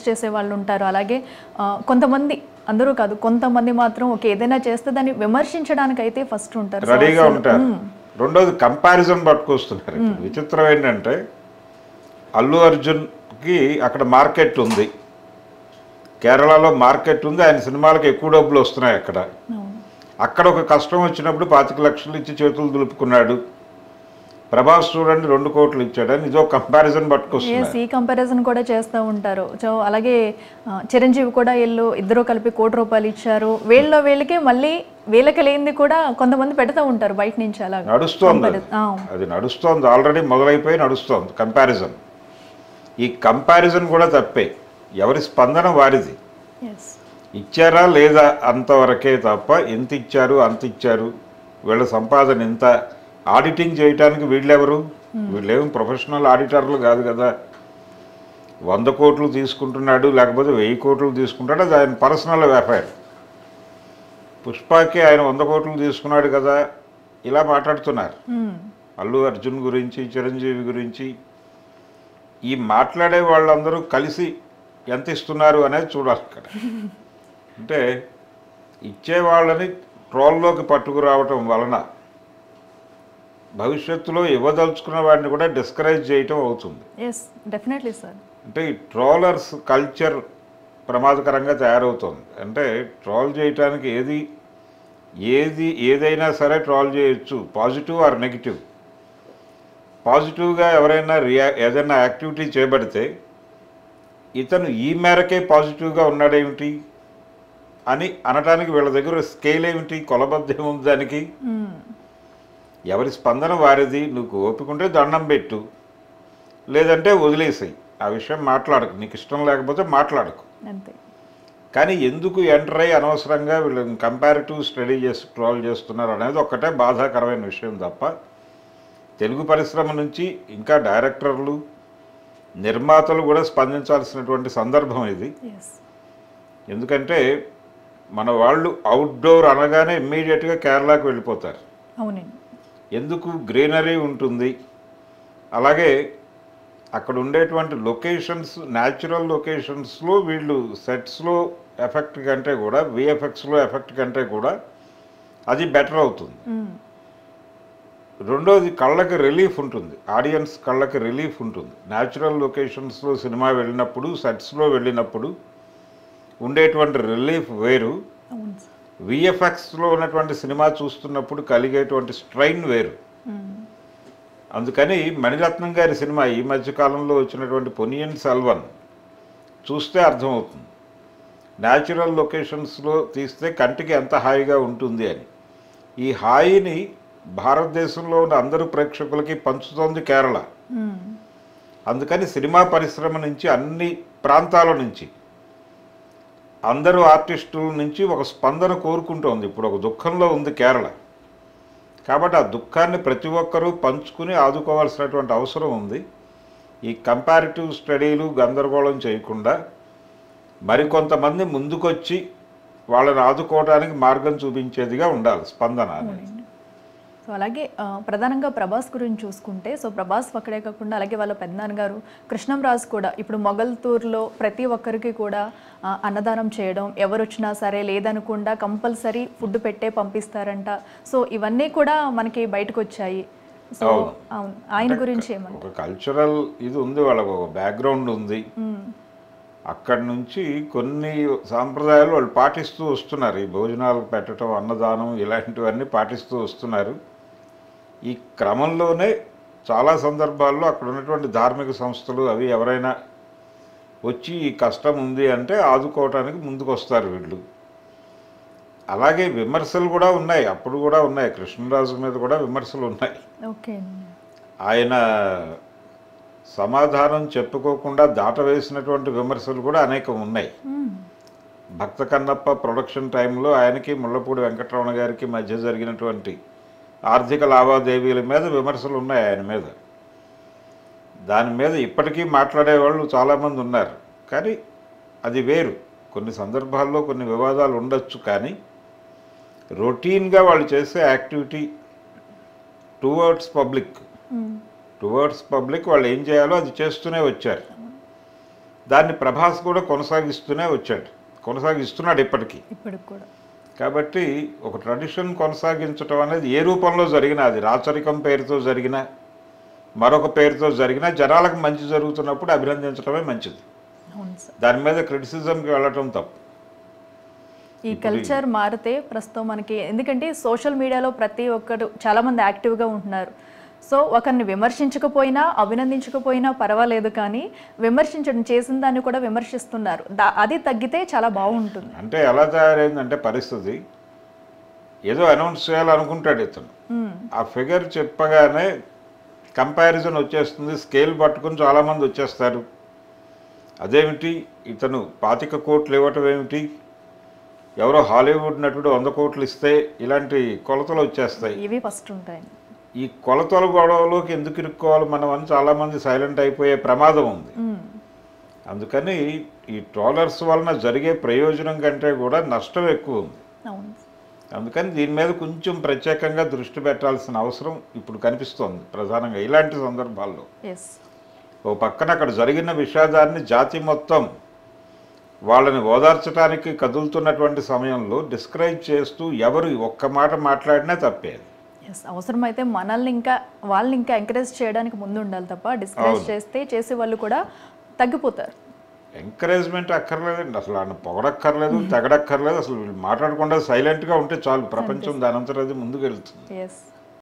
చేసే వాళ్ళు ఉంటారు. అలాగే కొంతమంది, అందరూ కాదు, కొంతమంది మాత్రం ఏదైనా చేస్తే దాన్ని విమర్శించడానికి అయితే ఫస్ట్ ఉంటారు, రెడీగా ఉంటారు. రెండోది కంపారిజన్ పట్టుకొస్తున్నారు. విచిత్రం ఏంటంటే అల్లు అర్జున్కి అక్కడ మార్కెట్ ఉంది, కేరళలో మార్కెట్ ఉంది, ఆయన సినిమాలకు ఎక్కువ డబ్బులు వస్తున్నాయి. అక్కడ ఒక కష్టం వచ్చినప్పుడు 25 లక్షలు ఇచ్చి చేతులు దులుపుకున్నాడు. ప్రభాస్ చూడండి 2 కోట్లు ఇచ్చాడని ఇదో కంపారిజన్ పట్టుకొస్తున్నారు. ఈ కంపారిజన్ కూడా చేస్తూ ఉంటారు. సో అలాగే చిరంజీవి కూడా ఇద్దరు కలిపి ₹1 ఇచ్చారు, వీళ్ళకే మళ్ళీ వీళ్ళకి లేనిది కూడా కొంతమంది పెడతా ఉంటారు బయట నుంచి. అలా నడుస్తోంది, అది నడుస్తోంది, ఆల్రెడీ మొదలైపోయి నడుస్తోంది కంపారిజన్. ఈ కంపారిజన్ కూడా తప్పే, ఎవరి స్పందన వారిది. ఇచ్చారా లేదా అంతవరకే తప్ప ఎంత ఇచ్చారు అంత ఇచ్చారు, వీళ్ళ సంపాదన ఎంత, ఆడిటింగ్ చేయడానికి వీళ్ళెవరు? వీళ్ళేమో ప్రొఫెషనల్ ఆడిటర్లు కాదు కదా. 100 కోట్లు తీసుకుంటున్నాడు లేకపోతే 1000 కోట్లు తీసుకుంటాడు, అది ఆయన పర్సనల్ వ్యాపారం. పుష్పకి ఆయన 100 కోట్లు తీసుకున్నాడు కదా, ఇలా మాట్లాడుతున్నారు అల్లు అర్జున్ గురించి, చిరంజీవి గురించి. ఈ మాట్లాడే వాళ్ళందరూ కలిసి ఎంత ఇస్తున్నారు అనేది చూడాలి ఇక్కడ. అంటే ఇచ్చేవాళ్ళని ట్రోల్లోకి పట్టుకురావటం వలన భవిష్యత్తులో ఇవ్వదలుచుకున్న వాడిని కూడా డిస్కరేజ్ చేయటం అవుతుంది. అంటే ఈ ట్రోలర్స్ కల్చర్ ప్రమాదకరంగా తయారవుతుంది. అంటే ట్రోల్ చేయటానికి ఏదైనా సరే ట్రోల్ చేయొచ్చు, పాజిటివ్ ఆర్ నెగిటివ్. పాజిటివ్గా ఎవరైనా ఏదైనా యాక్టివిటీ చేపడితే ఇతను ఈ మేరకే పాజిటివ్గా ఉన్నాడేమిటి అని అనటానికి వీళ్ళ దగ్గర స్కేల్ ఏమిటి, కొలబద్ధం ఉంది దానికి. ఎవరి స్పందన వారిది. నువ్వు ఓపికంటే దండం పెట్టు, లేదంటే వదిలేసాయి, ఆ విషయం మాట్లాడకు, నీకు ఇష్టం లేకపోతే మాట్లాడకు. కానీ ఎందుకు ఎంటర్ అయ్యి అనవసరంగా వీళ్ళు కంపారిటివ్ స్టడీ చేసి ట్రోల్ చేస్తున్నారు అనేది ఒక్కటే బాధాకరమైన విషయం తప్ప, తెలుగు పరిశ్రమ నుంచి ఇంకా డైరెక్టర్లు, నిర్మాతలు కూడా స్పందించాల్సినటువంటి సందర్భం ఇది. ఎందుకంటే మన వాళ్ళు అవుట్డోర్ అనగానే ఇమ్మీడియట్గా కేరళకు వెళ్ళిపోతారు. ఎందుకు? గ్రీనరీ ఉంటుంది, అలాగే అక్కడ ఉండేటువంటి లొకేషన్స్, న్యాచురల్ లొకేషన్స్లో వీళ్ళు సెట్స్లో ఎఫెక్ట్ కంటే కూడా, విఎఫ్ఎక్స్లో ఎఫెక్ట్ కంటే కూడా అది బెటర్ అవుతుంది. రెండోది కళ్ళకి రిలీఫ్ ఉంటుంది, ఆడియన్స్ కళ్ళకి రిలీఫ్ ఉంటుంది. న్యాచురల్ లొకేషన్స్లో సినిమా వెళ్ళినప్పుడు, సెట్స్లో వెళ్ళినప్పుడు ఉండేటువంటి రిలీఫ్ వేరు, విఎఫ్ఎక్స్లో ఉన్నటువంటి సినిమా చూస్తున్నప్పుడు కలిగేటువంటి స్ట్రైన్ వేరు. అందుకని మణిరత్నం గారి సినిమా ఈ మధ్యకాలంలో వచ్చినటువంటి పొన్నియిన్ సెల్వన్ చూస్తే అర్థమవుతుంది, న్యాచురల్ లొకేషన్స్లో తీస్తే కంటికి ఎంత హాయిగా ఉంటుంది అని. ఈ హాయిని భారతదేశంలో ఉన్న అందరు ప్రేక్షకులకి పంచుతోంది కేరళ. అందుకని సినిమా పరిశ్రమ నుంచి, అన్ని ప్రాంతాల నుంచి, అందరూ ఆర్టిస్టుల నుంచి ఒక స్పందన కోరుకుంటోంది. ఇప్పుడు ఒక దుఃఖంలో ఉంది కేరళ, కాబట్టి ఆ దుఃఖాన్ని ప్రతి ఒక్కరూ పంచుకుని ఆదుకోవాల్సినటువంటి అవసరం ఉంది. ఈ కంపారిటివ్ స్టడీలు గందరగోళం చేయకుండా మరికొంతమంది ముందుకొచ్చి వాళ్ళని ఆదుకోవడానికి మార్గం చూపించేదిగా ఉండాలి స్పందన అనేది. సో అలాగే ప్రధానంగా ప్రభాస్ గురించి చూసుకుంటే, సో ప్రభాస్ ఒక్కడే కాకుండా అలాగే వాళ్ళ పెద్దనాన్నగారు కృష్ణంరాజు కూడా ఇప్పుడు మొగల్తూరులో ప్రతి ఒక్కరికి కూడా అన్నదానం చేయడం, ఎవరు వచ్చినా సరే లేదనకుండా కంపల్సరీ ఫుడ్ పెట్టే పంపిస్తారంట. సో ఇవన్నీ కూడా మనకి బయటకు వచ్చాయి. సో అవును, ఆయన గురించి ఏమంటారు? ఒక కల్చరల్ ఇది ఉంది, వాళ్ళకు ఒక బ్యాక్గ్రౌండ్ ఉంది. అక్కడి నుంచి కొన్ని సాంప్రదాయాలు వాళ్ళు పాటిస్తూ వస్తున్నారు. ఈ భోజనాలు పెట్టడం, అన్నదానం, ఇలాంటివన్నీ పాటిస్తూ వస్తున్నారు. ఈ క్రమంలోనే చాలా సందర్భాల్లో అక్కడ ఉన్నటువంటి ధార్మిక సంస్థలు అవి ఎవరైనా వచ్చి ఈ కష్టం ఉంది అంటే ఆదుకోవటానికి ముందుకు వస్తారు వీళ్ళు. అలాగే విమర్శలు కూడా ఉన్నాయి, అప్పుడు కూడా ఉన్నాయి, కృష్ణరాజు మీద కూడా విమర్శలు ఉన్నాయి. ఆయన సమాధానం చెప్పుకోకుండా దాటవేసినటువంటి విమర్శలు కూడా అనేకం ఉన్నాయి. భక్త కన్నప్ప ప్రొడక్షన్ టైంలో ఆయనకి ముళ్ళపూడి వెంకటరమణ గారికి మధ్య జరిగినటువంటి ఆర్థిక లావాదేవీల మీద విమర్శలు ఉన్నాయి ఆయన మీద. దాని మీద ఇప్పటికీ మాట్లాడేవాళ్ళు చాలామంది ఉన్నారు. కానీ అది వేరు, కొన్ని సందర్భాల్లో కొన్ని వివాదాలు ఉండొచ్చు. కానీ రొటీన్గా వాళ్ళు చేసే యాక్టివిటీ టువర్డ్స్ పబ్లిక్ వాళ్ళు ఏం చేయాలో అది చేస్తూనే వచ్చారు. దాన్ని ప్రభాస్ కూడా కొనసాగిస్తున్నాడు ఇప్పటికీ. ఇప్పటికి కూడా కాబట్టి ఒక ట్రెడిషన్ కొనసాగించడం అనేది ఏ రూపంలో జరిగినా, అది రాచరికం పేరుతో జరిగినా మరొక పేరుతో జరిగినా, జనాలకు మంచి జరుగుతున్నప్పుడు అభినందించడమే మంచిది. అవును సార్. దాని మీద క్రిటిసిజంకి వెళ్ళటం తప్పు. ఈ కల్చర్ మారితే ప్రస్తుతం మనకి, ఎందుకంటే సోషల్ మీడియాలో ప్రతి ఒక్కరు చాలామంది యాక్టివ్గా ఉంటున్నారు. సో ఒకరిని విమర్శించకపోయినా అభినందించకపోయినా పర్వాలేదు, కానీ విమర్శించడం, చేసిన దాన్ని కూడా విమర్శిస్తున్నారు. అది తగ్గితే చాలా బాగుంటుంది. అంటే ఎలా తయారైందంటే పరిస్థితి, ఏదో అనౌన్స్ చేయాలనుకుంటాడు ఇతను, ఆ ఫిగర్ చెప్పగానే కంపారిజన్ వచ్చేస్తుంది, స్కేల్ పట్టుకుని చాలామంది వచ్చేస్తారు. అదేమిటి ఇతను 25 కోట్లు ఇవ్వటం ఏమిటి, ఎవరో హాలీవుడ్ నటుడు 100 కోట్లు ఇస్తే ఇలాంటి కొలతలు వచ్చేస్తాయి. ఇవి ఫస్ట్ ఉంటాయి. ఈ కొలతల గొడవలోకి ఎందుకు ఇరుక్కోవాలి మనం అని చాలామంది సైలెంట్ అయిపోయే ప్రమాదం ఉంది. అందుకని ఈ ట్రోలర్స్ వలన జరిగే ప్రయోజనం కంటే కూడా నష్టం ఎక్కువ ఉంది. అందుకని దీని మీద కొంచెం ప్రత్యేకంగా దృష్టి పెట్టాల్సిన అవసరం ఇప్పుడు కనిపిస్తోంది, ప్రధానంగా ఇలాంటి సందర్భాల్లో. ఓ పక్కన అక్కడ జరిగిన విషాదాన్ని జాతి మొత్తం వాళ్ళని ఓదార్చడానికి కదులుతున్నటువంటి సమయంలో డిస్క్రైబ్ చేస్తూ ఎవరు ఒక్క మాట మాట్లాడినా తప్పేది. అవసరమైతే మనల్ని వాళ్ళని ఇంకా ఎంకరేజ్ చేయడానికి ముందు ఉండాలి తప్ప డిస్కరేజ్ చేసే వాళ్ళు కూడా తగ్గిపోతారు. ఎంకరేజ్మెంట్ అక్కర్లేదండి, అసలు ఆయన పొగడక్కర్లేదు, తెగడక్కర్లేదు, అసలు మాట్లాడకుండా సైలెంట్గా ఉంటే చాలు, ప్రపంచం దానంతరం అది ముందుకు వెళ్తుంది.